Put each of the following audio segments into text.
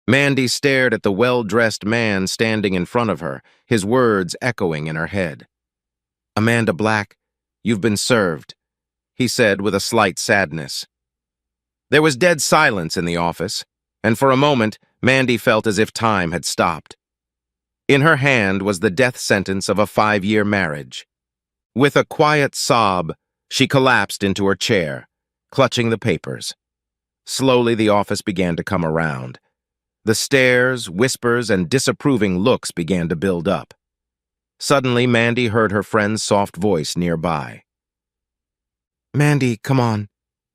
Mandy stared at the well-dressed man standing in front of her, his words echoing in her head. "Amanda Black, you've been served," he said with a slight sadness. There was dead silence in the office, and for a moment, Mandy felt as if time had stopped. In her hand was the death sentence of a 5-year marriage. With a quiet sob, she collapsed into her chair, clutching the papers. Slowly, the office began to come around. The stares, whispers, and disapproving looks began to build up. Suddenly, Mandy heard her friend's soft voice nearby. "Mandy, come on,"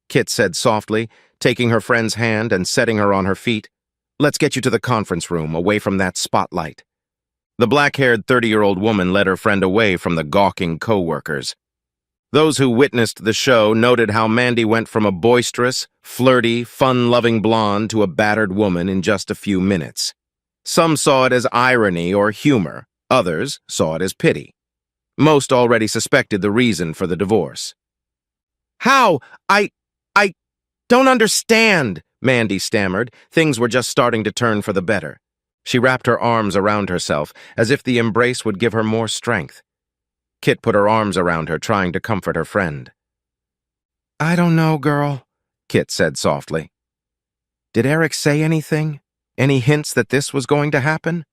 Kit said softly, taking her friend's hand and setting her on her feet. "Let's get you to the conference room, away from that spotlight." The black-haired 30-year-old woman led her friend away from the gawking co-workers. Those who witnessed the show noted how Mandy went from a boisterous, flirty, fun-loving blonde to a battered woman in just a few minutes. Some saw it as irony or humor. Others saw it as pity. Most already suspected the reason for the divorce. "How? I don't understand," Mandy stammered. Things were just starting to turn for the better. She wrapped her arms around herself, as if the embrace would give her more strength. Kit put her arms around her, trying to comfort her friend. "I don't know, girl," Kit said softly. "Did Eric say anything? Any hints that this was going to happen?"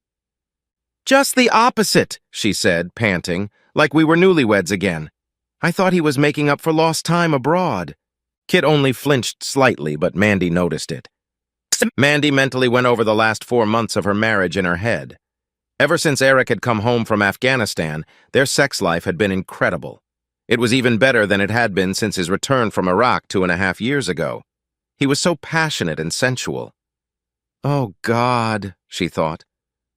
"Just the opposite," she said, panting, "like we were newlyweds again. I thought he was making up for lost time abroad." Kit only flinched slightly, but Mandy noticed it. Mandy mentally went over the last 4 months of her marriage in her head. Ever since Eric had come home from Afghanistan, their sex life had been incredible. It was even better than it had been since his return from Iraq 2.5 years ago. He was so passionate and sensual. "Oh, God," she thought.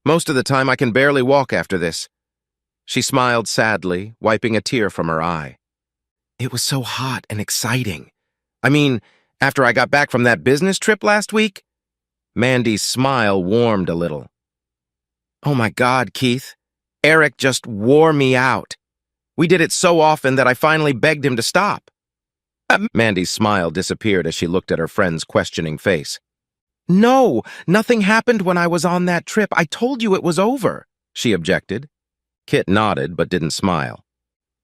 "Most of the time I can barely walk after this." She smiled sadly, wiping a tear from her eye. "It was so hot and exciting. I mean, after I got back from that business trip last week." Mandy's smile warmed a little. "Oh my God, Keith. Eric just wore me out. We did it so often that I finally begged him to stop." Mandy's smile disappeared as she looked at her friend's questioning face. "No, nothing happened when I was on that trip. I told you it was over," she objected. Kit nodded but didn't smile.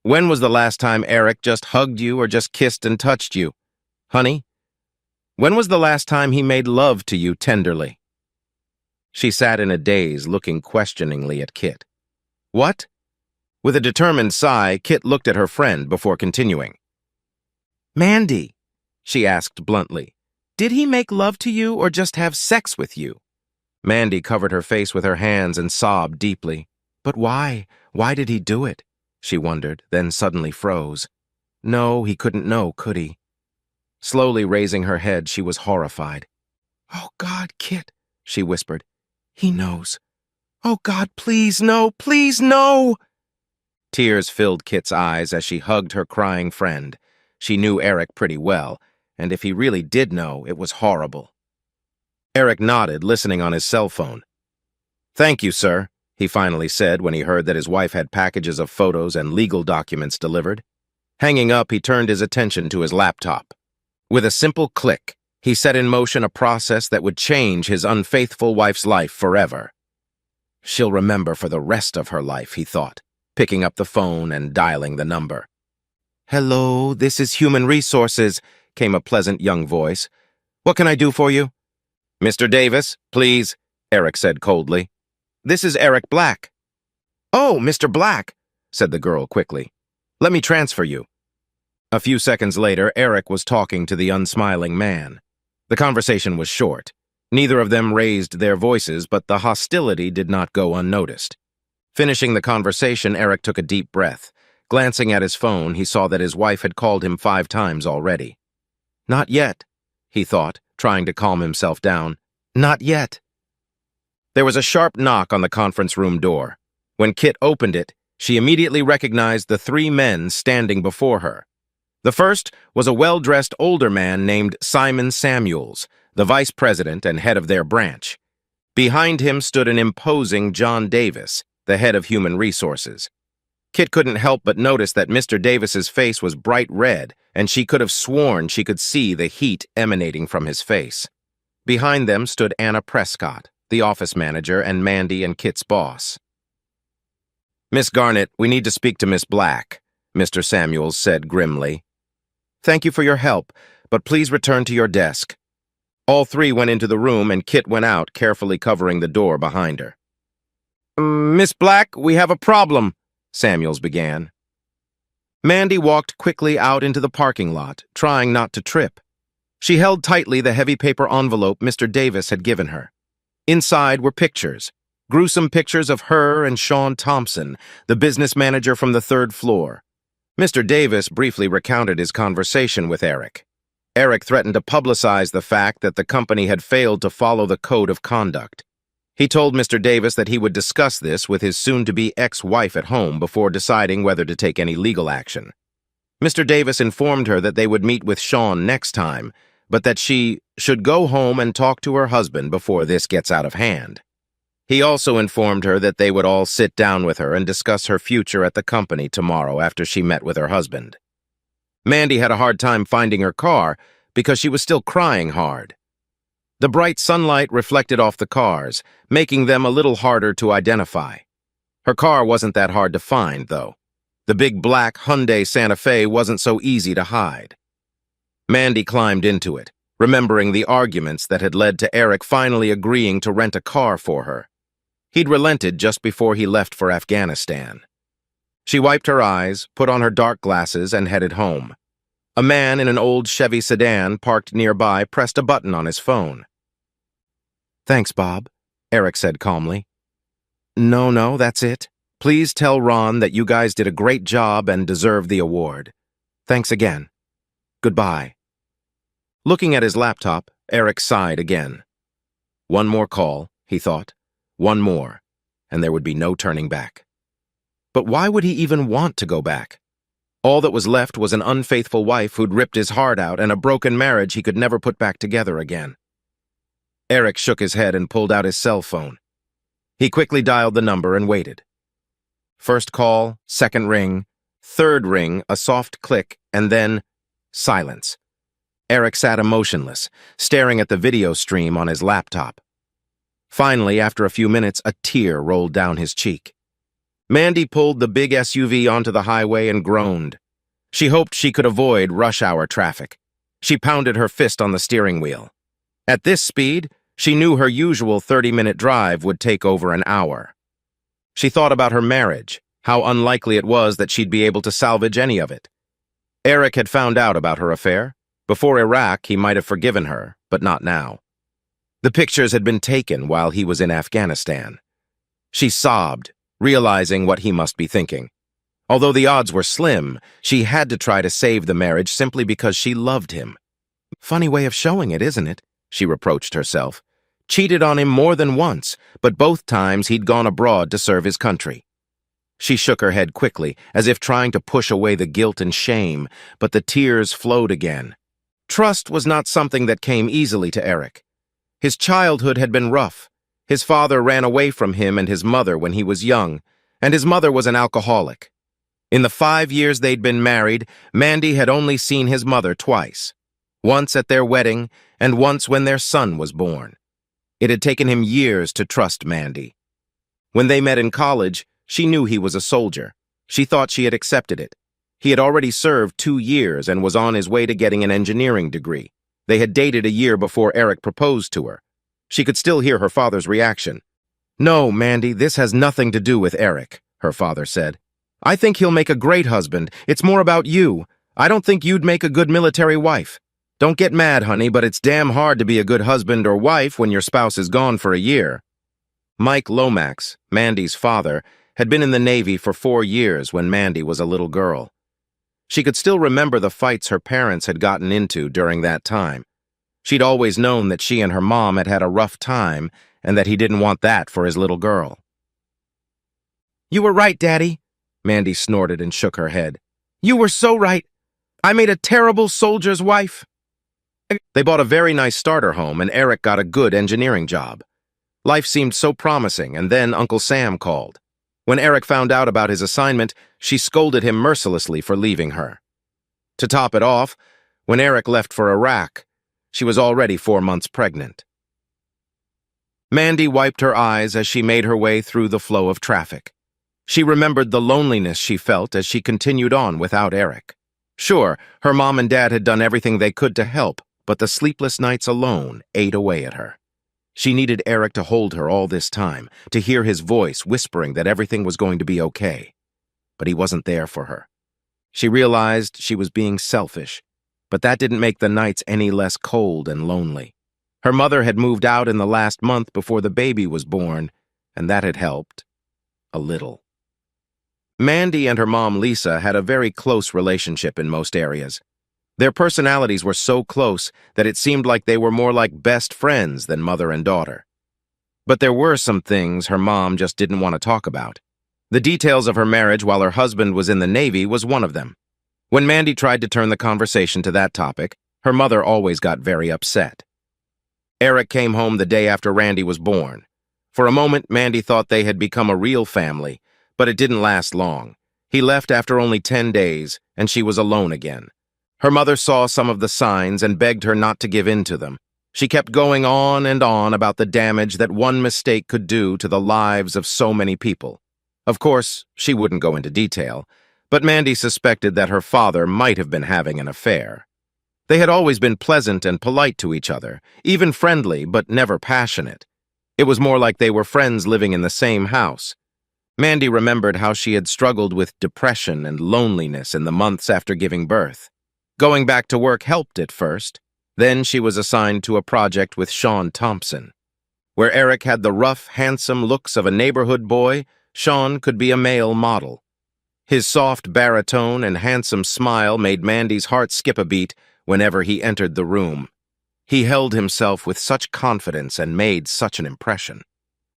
"When was the last time Eric just hugged you or just kissed and touched you? Honey, when was the last time he made love to you tenderly?" She sat in a daze, looking questioningly at Kit. "What?" With a determined sigh, Kit looked at her friend before continuing. "Mandy," she asked bluntly, "did he make love to you or just have sex with you?" Mandy covered her face with her hands and sobbed deeply. But why? Why did he do it? She wondered, then suddenly froze. No, he couldn't know, could he? Slowly raising her head, she was horrified. "Oh, God, Kit," she whispered. "He knows. Oh, God, please, no, please, no!" Tears filled Kit's eyes as she hugged her crying friend. She knew Eric pretty well, and if he really did know, it was horrible. Eric nodded, listening on his cell phone. "Thank you, sir," he finally said when he heard that his wife had packages of photos and legal documents delivered. Hanging up, he turned his attention to his laptop. With a simple click, he set in motion a process that would change his unfaithful wife's life forever. She'll remember for the rest of her life, he thought, picking up the phone and dialing the number. "Hello, this is Human Resources," came a pleasant young voice. "What can I do for you?" "Mr. Davis, please," Eric said coldly. "This is Eric Black." "Oh, Mr. Black," said the girl quickly. "Let me transfer you." A few seconds later, Eric was talking to the unsmiling man. The conversation was short. Neither of them raised their voices, but the hostility did not go unnoticed. Finishing the conversation, Eric took a deep breath. Glancing at his phone, he saw that his wife had called him 5 times already. "Not yet," he thought, trying to calm himself down. "Not yet." There was a sharp knock on the conference room door. When Kit opened it, she immediately recognized the 3 men standing before her. The first was a well-dressed older man named Simon Samuels, the vice president and head of their branch. Behind him stood an imposing John Davis, the head of Human Resources. Kit couldn't help but notice that Mr. Davis's face was bright red, and she could have sworn she could see the heat emanating from his face. Behind them stood Anna Prescott, the office manager and Mandy and Kit's boss. "Miss Garnett, we need to speak to Miss Black," Mr. Samuels said grimly. "Thank you for your help, but please return to your desk." All three went into the room and Kit went out, carefully covering the door behind her. "Miss Black, we have a problem," Samuels began. Mandy walked quickly out into the parking lot, trying not to trip. She held tightly the heavy paper envelope Mr. Davis had given her. Inside were pictures, gruesome pictures of her and Sean Thompson, the business manager from the third floor. Mr. Davis briefly recounted his conversation with Eric. Eric threatened to publicize the fact that the company had failed to follow the code of conduct. He told Mr. Davis that he would discuss this with his soon-to-be ex-wife at home before deciding whether to take any legal action. Mr. Davis informed her that they would meet with Sean next time, but that she should go home and talk to her husband before this gets out of hand. He also informed her that they would all sit down with her and discuss her future at the company tomorrow after she met with her husband. Mandy had a hard time finding her car because she was still crying hard. The bright sunlight reflected off the cars, making them a little harder to identify. Her car wasn't that hard to find, though. The big black Hyundai Santa Fe wasn't so easy to hide. Mandy climbed into it, remembering the arguments that had led to Eric finally agreeing to rent a car for her. He'd relented just before he left for Afghanistan. She wiped her eyes, put on her dark glasses, and headed home. A man in an old Chevy sedan parked nearby pressed a button on his phone. "Thanks, Bob," Eric said calmly. No, that's it. Please tell Ron that you guys did a great job and deserve the award. Thanks again. Goodbye." Looking at his laptop, Eric sighed again. One more call, he thought. One more, and there would be no turning back. But why would he even want to go back? All that was left was an unfaithful wife who'd ripped his heart out and a broken marriage he could never put back together again. Eric shook his head and pulled out his cell phone. He quickly dialed the number and waited. First call, second ring, third ring, a soft click, and then silence. Eric sat emotionless, staring at the video stream on his laptop. Finally, after a few minutes, a tear rolled down his cheek. Mandy pulled the big SUV onto the highway and groaned. She hoped she could avoid rush hour traffic. She pounded her fist on the steering wheel. At this speed, she knew her usual 30-minute drive would take over an hour. She thought about her marriage, how unlikely it was that she'd be able to salvage any of it. Eric had found out about her affair. Before Iraq, he might have forgiven her, but not now. The pictures had been taken while he was in Afghanistan. She sobbed, realizing what he must be thinking. Although the odds were slim, she had to try to save the marriage simply because she loved him. Funny way of showing it, isn't it? She reproached herself. Cheated on him more than once, but both times he'd gone abroad to serve his country. She shook her head quickly, as if trying to push away the guilt and shame, but the tears flowed again. Trust was not something that came easily to Eric. His childhood had been rough. His father ran away from him and his mother when he was young, and his mother was an alcoholic. In the 5 years they'd been married, Mandy had only seen his mother twice. Once at their wedding, and once when their son was born. It had taken him years to trust Mandy. When they met in college, she knew he was a soldier. She thought she had accepted it. He had already served 2 years and was on his way to getting an engineering degree. They had dated a year before Eric proposed to her. She could still hear her father's reaction. "No, Mandy, this has nothing to do with Eric," her father said. "I think he'll make a great husband. It's more about you. I don't think you'd make a good military wife. Don't get mad, honey, but it's damn hard to be a good husband or wife when your spouse is gone for a year." Mike Lomax, Mandy's father, had been in the Navy for 4 years when Mandy was a little girl. She could still remember the fights her parents had gotten into during that time. She'd always known that she and her mom had had a rough time and that he didn't want that for his little girl. "You were right, Daddy," Mandy snorted and shook her head. "You were so right. I made a terrible soldier's wife." They bought a very nice starter home and Eric got a good engineering job. Life seemed so promising, and then Uncle Sam called. When Eric found out about his assignment, she scolded him mercilessly for leaving her. To top it off, when Eric left for Iraq, she was already 4 months pregnant. Mandy wiped her eyes as she made her way through the flow of traffic. She remembered the loneliness she felt as she continued on without Eric. Sure, her mom and dad had done everything they could to help, but the sleepless nights alone ate away at her. She needed Eric to hold her all this time, to hear his voice whispering that everything was going to be okay. But he wasn't there for her. She realized she was being selfish, but that didn't make the nights any less cold and lonely. Her mother had moved out in the last month before the baby was born, and that had helped. A little. Mandy and her mom, Lisa, had a very close relationship in most areas. Their personalities were so close that it seemed like they were more like best friends than mother and daughter. But there were some things her mom just didn't want to talk about. The details of her marriage while her husband was in the Navy was one of them. When Mandy tried to turn the conversation to that topic, her mother always got very upset. Eric came home the day after Randy was born. For a moment, Mandy thought they had become a real family, but it didn't last long. He left after only 10 days, and she was alone again. Her mother saw some of the signs and begged her not to give in to them. She kept going on and on about the damage that one mistake could do to the lives of so many people. Of course, she wouldn't go into detail, but Mandy suspected that her father might have been having an affair. They had always been pleasant and polite to each other, even friendly, but never passionate. It was more like they were friends living in the same house. Mandy remembered how she had struggled with depression and loneliness in the months after giving birth. Going back to work helped at first. Then she was assigned to a project with Sean Thompson. Where Eric had the rough, handsome looks of a neighborhood boy, Sean could be a male model. His soft baritone and handsome smile made Mandy's heart skip a beat whenever he entered the room. He held himself with such confidence and made such an impression.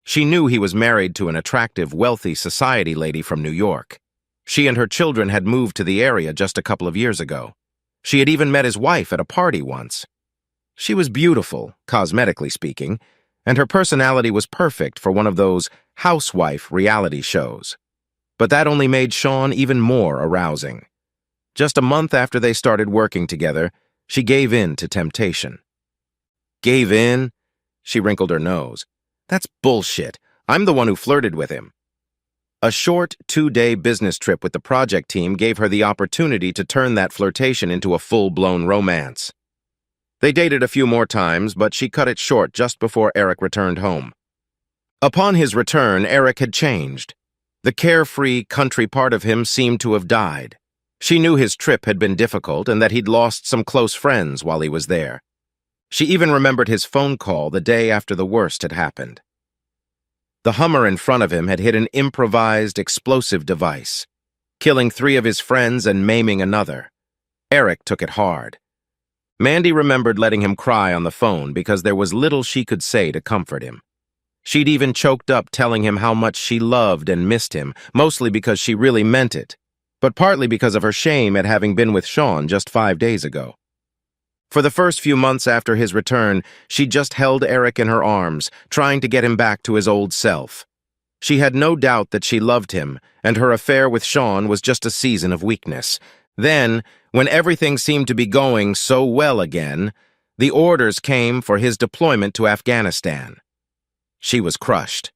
She knew he was married to an attractive, wealthy society lady from New York. She and her children had moved to the area just a couple of years ago. She had even met his wife at a party once. She was beautiful, cosmetically speaking, and her personality was perfect for one of those housewife reality shows. But that only made Sean even more arousing. Just a month after they started working together, she gave in to temptation. Gave in? She wrinkled her nose. That's bullshit. I'm the one who flirted with him. A short 2-day business trip with the project team gave her the opportunity to turn that flirtation into a full-blown romance. They dated a few more times, but she cut it short just before Eric returned home. Upon his return, Eric had changed. The carefree country part of him seemed to have died. She knew his trip had been difficult and that he'd lost some close friends while he was there. She even remembered his phone call the day after the worst had happened. The Hummer in front of him had hit an improvised explosive device, killing 3 of his friends and maiming another. Eric took it hard. Mandy remembered letting him cry on the phone because there was little she could say to comfort him. She'd even choked up telling him how much she loved and missed him, mostly because she really meant it, but partly because of her shame at having been with Sean just 5 days ago. For the first few months after his return, she just held Eric in her arms, trying to get him back to his old self. She had no doubt that she loved him, and her affair with Sean was just a season of weakness. Then, when everything seemed to be going so well again, the orders came for his deployment to Afghanistan. She was crushed.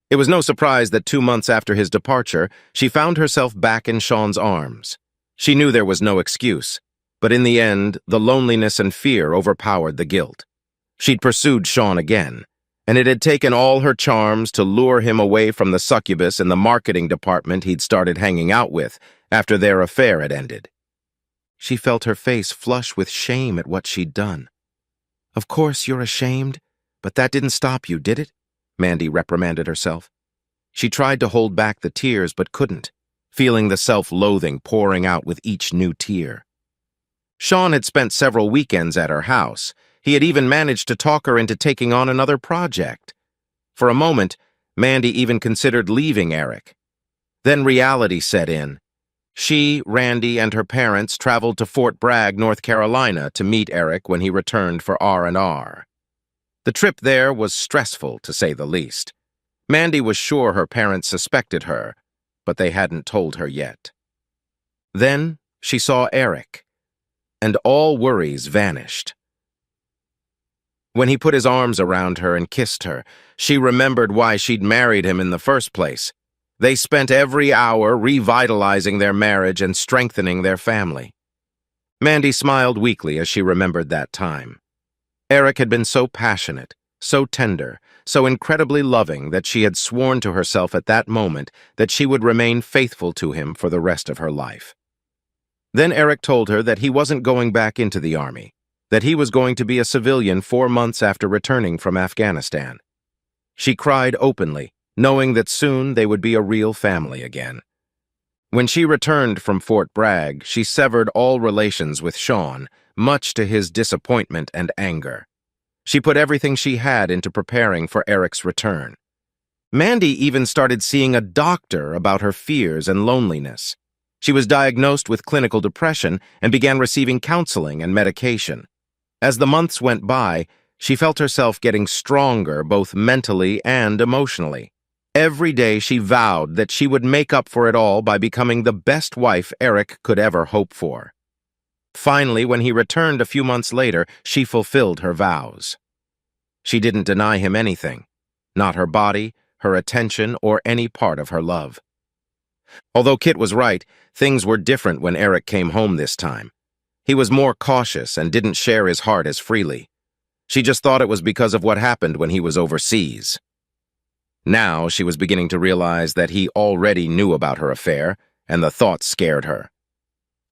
It was no surprise that 2 months after his departure, she found herself back in Sean's arms. She knew there was no excuse. But in the end, the loneliness and fear overpowered the guilt. She'd pursued Sean again, and it had taken all her charms to lure him away from the succubus in the marketing department he'd started hanging out with after their affair had ended. She felt her face flush with shame at what she'd done. "Of course you're ashamed, but that didn't stop you, did it?" Mandy reprimanded herself. She tried to hold back the tears but couldn't, feeling the self-loathing pouring out with each new tear. Sean had spent several weekends at her house. He had even managed to talk her into taking on another project. For a moment, Mandy even considered leaving Eric. Then reality set in. She, Randy, and her parents traveled to Fort Bragg, North Carolina to meet Eric when he returned for R&R. The trip there was stressful, to say the least. Mandy was sure her parents suspected her, but they hadn't told her yet. Then she saw Eric, and all worries vanished. When he put his arms around her and kissed her, she remembered why she'd married him in the first place. They spent every hour revitalizing their marriage and strengthening their family. Mandy smiled weakly as she remembered that time. Eric had been so passionate, so tender, so incredibly loving that she had sworn to herself at that moment that she would remain faithful to him for the rest of her life. Then Eric told her that he wasn't going back into the army, that he was going to be a civilian 4 months after returning from Afghanistan. She cried openly, knowing that soon they would be a real family again. When she returned from Fort Bragg, she severed all relations with Sean, much to his disappointment and anger. She put everything she had into preparing for Eric's return. Mandy even started seeing a doctor about her fears and loneliness. She was diagnosed with clinical depression and began receiving counseling and medication. As the months went by, she felt herself getting stronger both mentally and emotionally. Every day she vowed that she would make up for it all by becoming the best wife Eric could ever hope for. Finally, when he returned a few months later, she fulfilled her vows. She didn't deny him anything, not her body, her attention, or any part of her love. Although Kit was right, things were different when Eric came home this time. He was more cautious and didn't share his heart as freely. She just thought it was because of what happened when he was overseas. Now she was beginning to realize that he already knew about her affair, and the thought scared her.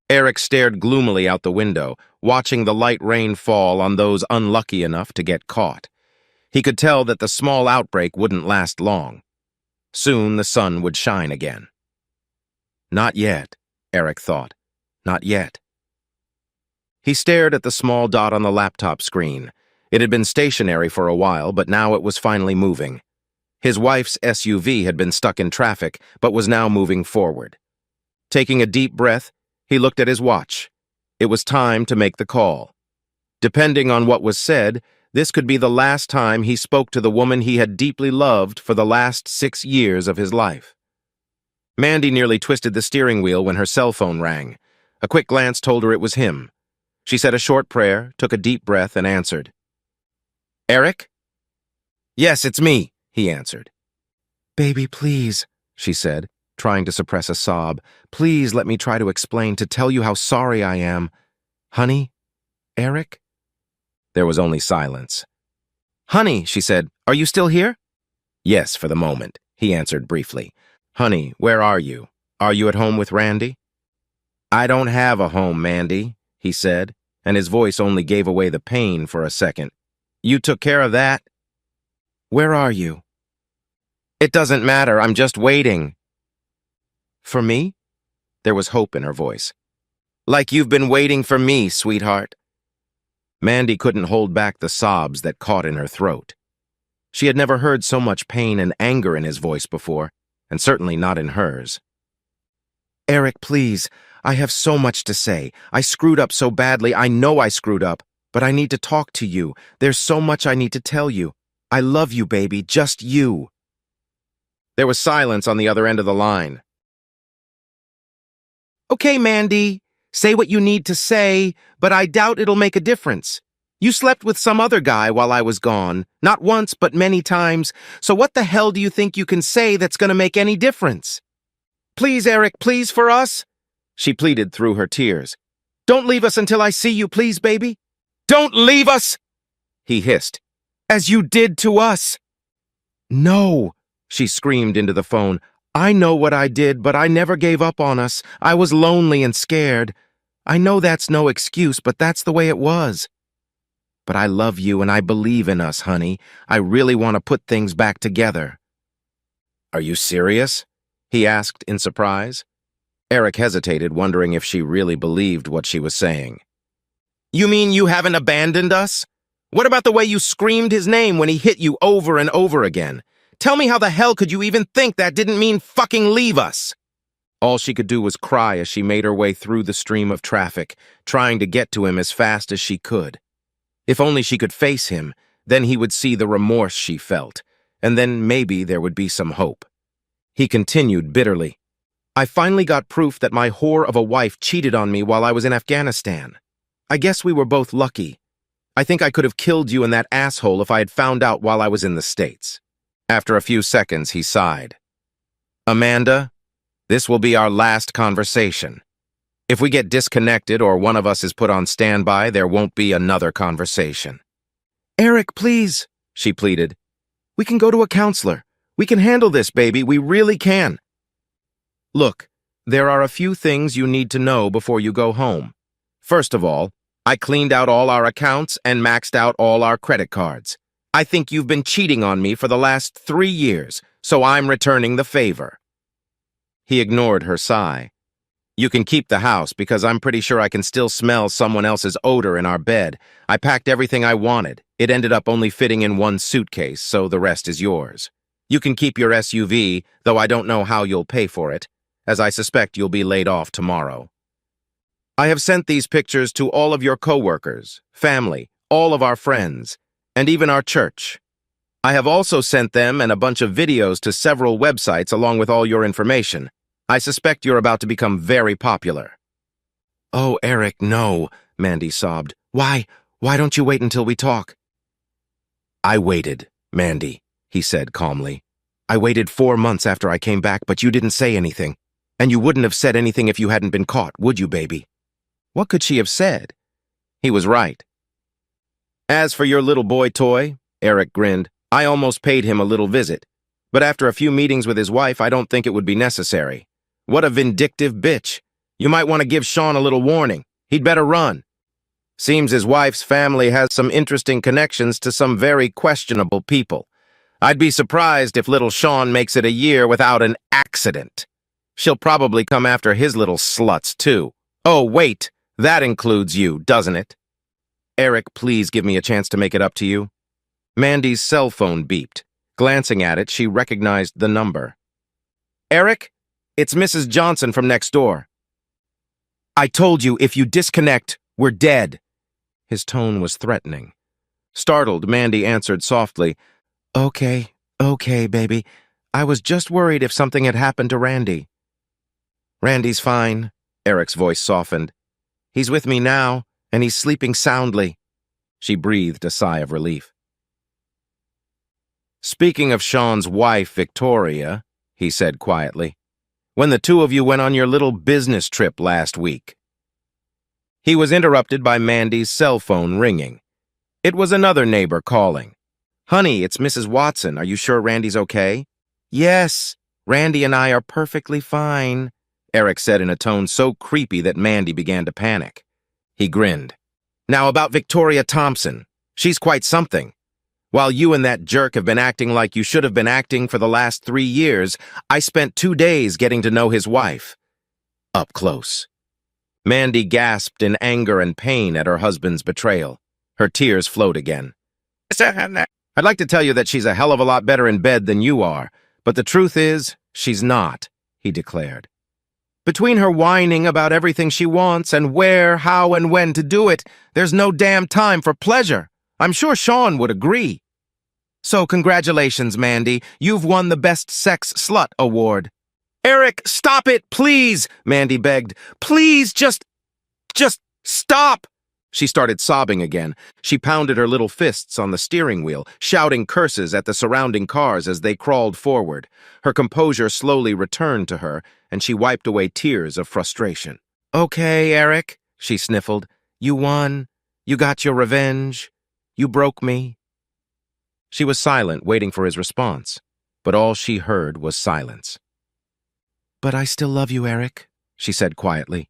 Eric stared gloomily out the window, watching the light rain fall on those unlucky enough to get caught. He could tell that the small outbreak wouldn't last long. Soon the sun would shine again. Not yet, Eric thought. Not yet. He stared at the small dot on the laptop screen. It had been stationary for a while, but now it was finally moving. His wife's SUV had been stuck in traffic, but was now moving forward. Taking a deep breath, he looked at his watch. It was time to make the call. Depending on what was said, this could be the last time he spoke to the woman he had deeply loved for the last 6 years of his life. Mandy nearly twisted the steering wheel when her cell phone rang. A quick glance told her it was him. She said a short prayer, took a deep breath, and answered. "Eric?" "Yes, it's me," he answered. "Baby, please," she said, trying to suppress a sob. "Please let me try to explain, to tell you how sorry I am. Honey? Eric?" There was only silence. "Honey," she said, "are you still here?" "Yes, for the moment," he answered briefly. "Honey, where are you? Are you at home with Randy?" "I don't have a home, Mandy," he said, and his voice only gave away the pain for a second. "You took care of that?" "Where are you?" "It doesn't matter, I'm just waiting." "For me?" There was hope in her voice. "Like you've been waiting for me, sweetheart." Mandy couldn't hold back the sobs that caught in her throat. She had never heard so much pain and anger in his voice before, and certainly not in hers. "Eric, please, I have so much to say. I screwed up so badly, I know I screwed up, but I need to talk to you. There's so much I need to tell you. I love you, baby, just you." There was silence on the other end of the line. "Okay, Mandy, say what you need to say, but I doubt it'll make a difference. You slept with some other guy while I was gone, not once but many times, so what the hell do you think you can say that's gonna make any difference? Please, Eric, please for us," she pleaded through her tears. "Don't leave us until I see you, please, baby. Don't leave us!" he hissed. "As you did to us." "No," she screamed into the phone. "I know what I did, but I never gave up on us. I was lonely and scared. I know that's no excuse, but that's the way it was. But I love you and I believe in us, honey. I really want to put things back together." "Are you serious?" he asked in surprise. Eric hesitated, wondering if she really believed what she was saying. "You mean you haven't abandoned us? What about the way you screamed his name when he hit you over and over again? Tell me, how the hell could you even think that didn't mean fucking leave us?" All she could do was cry as she made her way through the stream of traffic, trying to get to him as fast as she could. If only she could face him, then he would see the remorse she felt, and then maybe there would be some hope. He continued bitterly. "I finally got proof that my whore of a wife cheated on me while I was in Afghanistan. I guess we were both lucky. I think I could have killed you and that asshole if I had found out while I was in the States. After a few seconds, he sighed. Amanda, this will be our last conversation. If we get disconnected or one of us is put on standby, there won't be another conversation. Eric, please, she pleaded. We can go to a counselor. We can handle this, baby. We really can. Look, there are a few things you need to know before you go home. First of all, I cleaned out all our accounts and maxed out all our credit cards. I think you've been cheating on me for the last 3 years, so I'm returning the favor. He ignored her sigh. You can keep the house because I'm pretty sure I can still smell someone else's odor in our bed. I packed everything I wanted. It ended up only fitting in one suitcase, so the rest is yours. You can keep your SUV, though I don't know how you'll pay for it, as I suspect you'll be laid off tomorrow. I have sent these pictures to all of your coworkers, family, all of our friends, and even our church. I have also sent them and a bunch of videos to several websites along with all your information. I suspect you're about to become very popular. Oh, Eric, no, Mandy sobbed. Why don't you wait until we talk? I waited, Mandy, he said calmly. I waited 4 months after I came back, but you didn't say anything. And you wouldn't have said anything if you hadn't been caught, would you, baby? What could she have said? He was right. As for your little boy toy, Eric grinned, I almost paid him a little visit. But after a few meetings with his wife, I don't think it would be necessary. What a vindictive bitch. You might want to give Sean a little warning. He'd better run. Seems his wife's family has some interesting connections to some very questionable people. I'd be surprised if little Sean makes it a year without an accident. She'll probably come after his little sluts, too. Oh, wait, that includes you, doesn't it? Eric, please give me a chance to make it up to you. Mandy's cell phone beeped. Glancing at it, she recognized the number. Eric? It's Mrs. Johnson from next door. I told you, if you disconnect, we're dead. His tone was threatening. Startled, Mandy answered softly, Okay, baby. I was just worried if something had happened to Randy. Randy's fine, Eric's voice softened. He's with me now, and he's sleeping soundly. She breathed a sigh of relief. Speaking of Sean's wife, Victoria, he said quietly, when the two of you went on your little business trip last week. He was interrupted by Mandy's cell phone ringing. It was another neighbor calling. Honey, it's Mrs. Watson. Are you sure Randy's okay? Yes, Randy and I are perfectly fine, Eric said in a tone so creepy that Mandy began to panic. He grinned. Now about Victoria Thompson. She's quite something. While you and that jerk have been acting like you should have been acting for the last 3 years, I spent 2 days getting to know his wife. Up close. Mandy gasped in anger and pain at her husband's betrayal. Her tears flowed again. I'd like to tell you that she's a hell of a lot better in bed than you are, but the truth is, she's not, he declared. Between her whining about everything she wants and where, how, and when to do it, there's no damn time for pleasure. I'm sure Sean would agree. So congratulations, Mandy. You've won the Best Sex Slut Award. Eric, stop it, please, Mandy begged. Please, just stop. She started sobbing again. She pounded her little fists on the steering wheel, shouting curses at the surrounding cars as they crawled forward. Her composure slowly returned to her, and she wiped away tears of frustration. Okay, Eric, she sniffled. You won. You got your revenge. You broke me. She was silent, waiting for his response, but all she heard was silence. But I still love you, Eric, she said quietly.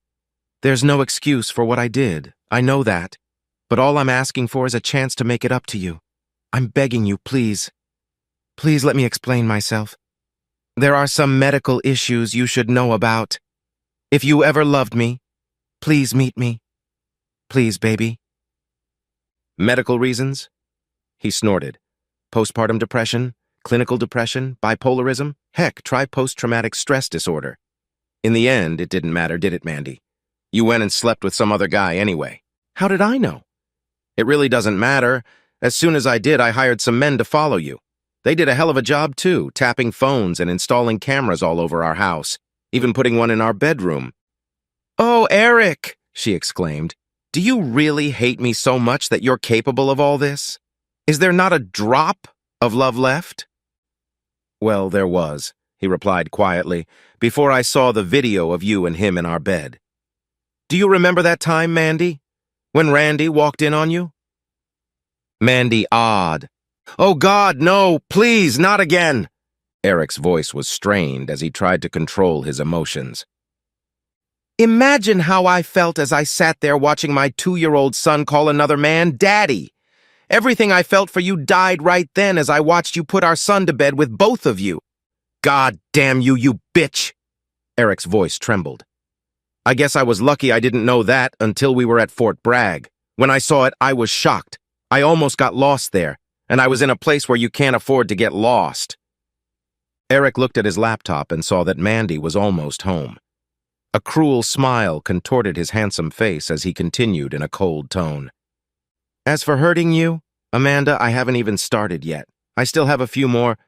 There's no excuse for what I did. I know that. But all I'm asking for is a chance to make it up to you. I'm begging you, please. Please let me explain myself. There are some medical issues you should know about. If you ever loved me, please meet me. Please, baby. Medical reasons? He snorted. Postpartum depression, clinical depression, bipolarism, heck, try post-traumatic stress disorder. In the end, it didn't matter, did it, Mandy? You went and slept with some other guy anyway. How did I know? It really doesn't matter. As soon as I did, I hired some men to follow you. They did a hell of a job, too, tapping phones and installing cameras all over our house, even putting one in our bedroom. Oh, Eric, she exclaimed. Do you really hate me so much that you're capable of all this? Is there not a drop of love left? Well, there was, he replied quietly, before I saw the video of you and him in our bed. Do you remember that time, Mandy? When Randy walked in on you? Mandy awed. Oh God, no, please, not again. Eric's voice was strained as he tried to control his emotions. Imagine how I felt as I sat there watching my 2-year-old son call another man Daddy. Everything I felt for you died right then as I watched you put our son to bed with both of you. God damn you, you bitch! Eric's voice trembled. I guess I was lucky I didn't know that until we were at Fort Bragg. When I saw it, I was shocked. I almost got lost there, and I was in a place where you can't afford to get lost. Eric looked at his laptop and saw that Mandy was almost home. A cruel smile contorted his handsome face as he continued in a cold tone. As for hurting you, Amanda, I haven't even started yet. I still have a few more.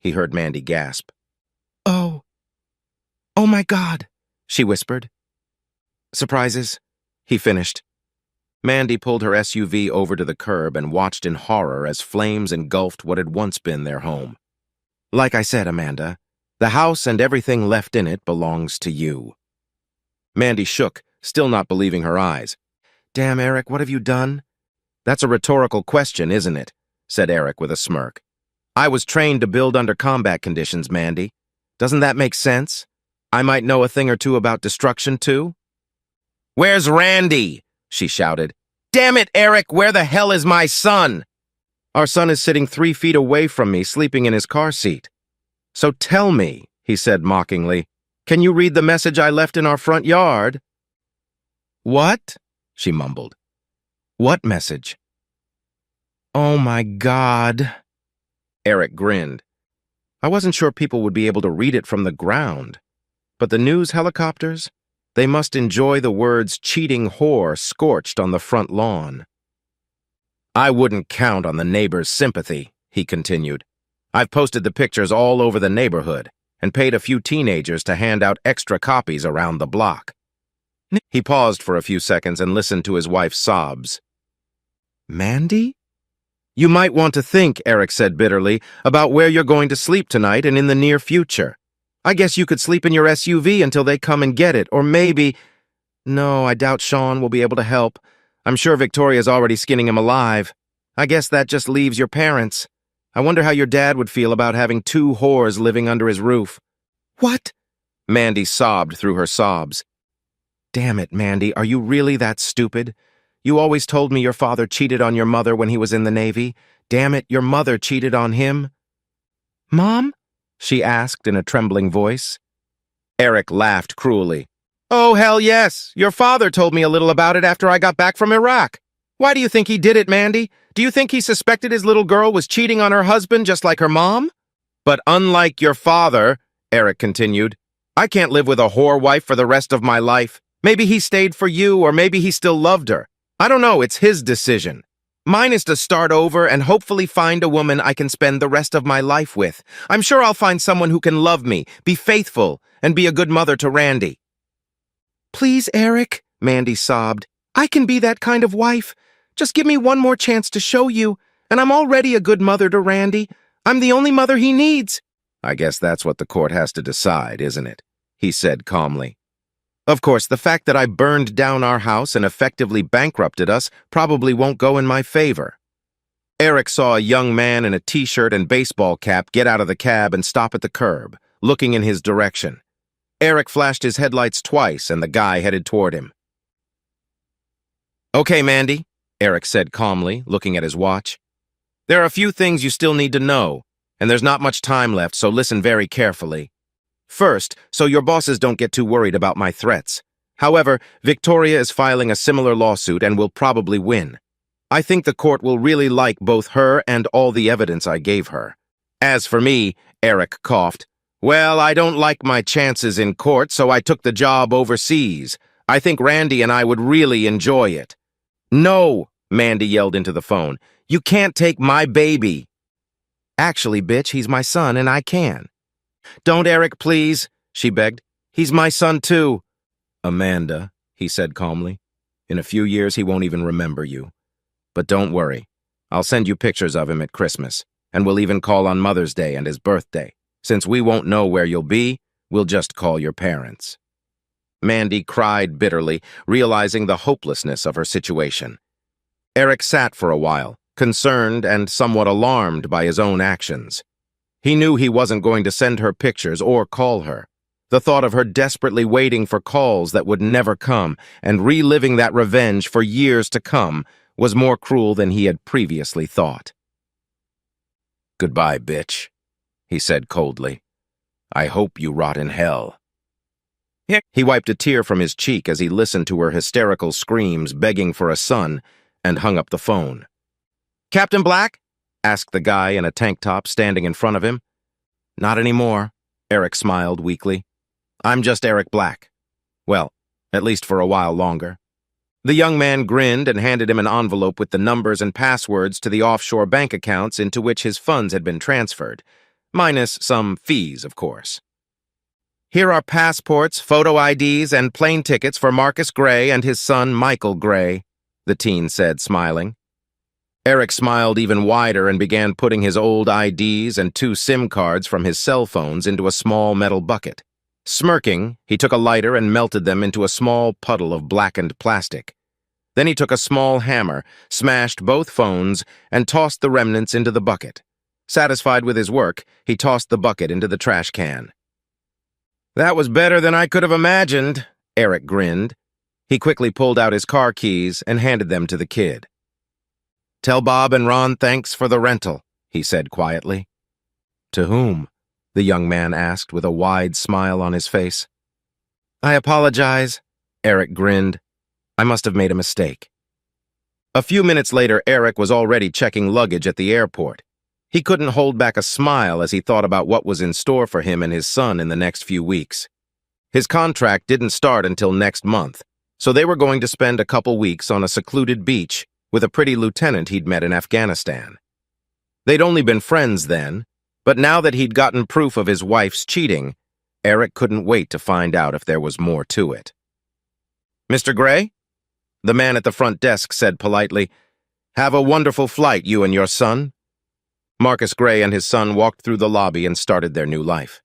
He heard Mandy gasp. Oh my God, she whispered. Surprises, he finished. Mandy pulled her SUV over to the curb and watched in horror as flames engulfed what had once been their home. Like I said, Amanda, the house and everything left in it belongs to you. Mandy shook, still not believing her eyes. Damn, Eric, what have you done? That's a rhetorical question, isn't it? Said Eric with a smirk. I was trained to build under combat conditions, Mandy. Doesn't that make sense? I might know a thing or two about destruction, too. Where's Randy? She shouted. Damn it, Eric, where the hell is my son? Our son is sitting 3 feet away from me, sleeping in his car seat. So tell me, he said mockingly, can you read the message I left in our front yard? What? She mumbled. What message? Oh my God. Eric grinned. I wasn't sure people would be able to read it from the ground. But the news helicopters? They must enjoy the words cheating whore scorched on the front lawn. I wouldn't count on the neighbors' sympathy, he continued. I've posted the pictures all over the neighborhood and paid a few teenagers to hand out extra copies around the block. He paused for a few seconds and listened to his wife's sobs. Mandy? You might want to think, Eric said bitterly, about where you're going to sleep tonight and in the near future. I guess you could sleep in your SUV until they come and get it, or maybe... No, I doubt Sean will be able to help. I'm sure Victoria's already skinning him alive. I guess that just leaves your parents. I wonder how your dad would feel about having 2 whores living under his roof. What? Mandy sobbed through her sobs. Damn it, Mandy, are you really that stupid? You always told me your father cheated on your mother when he was in the Navy. Damn it, your mother cheated on him. Mom? She asked in a trembling voice. Eric laughed cruelly. Oh, hell yes. Your father told me a little about it after I got back from Iraq. Why do you think he did it, Mandy? Do you think he suspected his little girl was cheating on her husband just like her mom? But unlike your father, Eric continued, I can't live with a whore wife for the rest of my life. Maybe he stayed for you, or maybe he still loved her. I don't know, it's his decision. Mine is to start over and hopefully find a woman I can spend the rest of my life with. I'm sure I'll find someone who can love me, be faithful, and be a good mother to Randy. Please, Eric, Mandy sobbed. I can be that kind of wife. Just give me one more chance to show you, and I'm already a good mother to Randy. I'm the only mother he needs. I guess that's what the court has to decide, isn't it? He said calmly. Of course, the fact that I burned down our house and effectively bankrupted us probably won't go in my favor. Eric saw a young man in a t-shirt and baseball cap get out of the cab and stop at the curb, looking in his direction. Eric flashed his headlights twice and the guy headed toward him. Okay, Mandy, Eric said calmly, looking at his watch. There are a few things you still need to know, and there's not much time left, so listen very carefully. First, so your bosses don't get too worried about my threats. However, Victoria is filing a similar lawsuit and will probably win. I think the court will really like both her and all the evidence I gave her. As for me, Eric coughed, well, I don't like my chances in court, so I took the job overseas. I think Randy and I would really enjoy it. No, Mandy yelled into the phone. You can't take my baby. Actually, bitch, he's my son and I can. Don't, Eric, please, she begged. He's my son, too. Amanda, he said calmly, In a few years, he won't even remember you. But don't worry. I'll send you pictures of him at Christmas, and we'll even call on Mother's Day and his birthday. Since we won't know where you'll be, we'll just call your parents." Mandy cried bitterly, realizing the hopelessness of her situation. Eric sat for a while, concerned and somewhat alarmed by his own actions. He knew he wasn't going to send her pictures or call her. The thought of her desperately waiting for calls that would never come and reliving that revenge for years to come was more cruel than he had previously thought. "Goodbye, bitch," he said coldly. "I hope you rot in hell." He wiped a tear from his cheek as he listened to her hysterical screams begging for a son and hung up the phone. "Captain Black?" asked the guy in a tank top standing in front of him. "Not anymore," Eric smiled weakly. "I'm just Eric Black. Well, at least for a while longer." The young man grinned and handed him an envelope with the numbers and passwords to the offshore bank accounts into which his funds had been transferred, minus some fees, of course. "Here are passports, photo IDs, and plane tickets for Marcus Gray and his son Michael Gray," the teen said, smiling. Eric smiled even wider and began putting his old IDs and 2 SIM cards from his cell phones into a small metal bucket. Smirking, he took a lighter and melted them into a small puddle of blackened plastic. Then he took a small hammer, smashed both phones, and tossed the remnants into the bucket. Satisfied with his work, he tossed the bucket into the trash can. "That was better than I could have imagined," Eric grinned. He quickly pulled out his car keys and handed them to the kid. "Tell Bob and Ron thanks for the rental," he said quietly. "To whom?" the young man asked with a wide smile on his face. "I apologize," Eric grinned. "I must have made a mistake." A few minutes later, Eric was already checking luggage at the airport. He couldn't hold back a smile as he thought about what was in store for him and his son in the next few weeks. His contract didn't start until next month, so they were going to spend a couple weeks on a secluded beach with a pretty lieutenant he'd met in Afghanistan. They'd only been friends then, but now that he'd gotten proof of his wife's cheating, Eric couldn't wait to find out if there was more to it. "Mr. Gray?" The man at the front desk said politely, "Have a wonderful flight, you and your son." Marcus Gray and his son walked through the lobby and started their new life.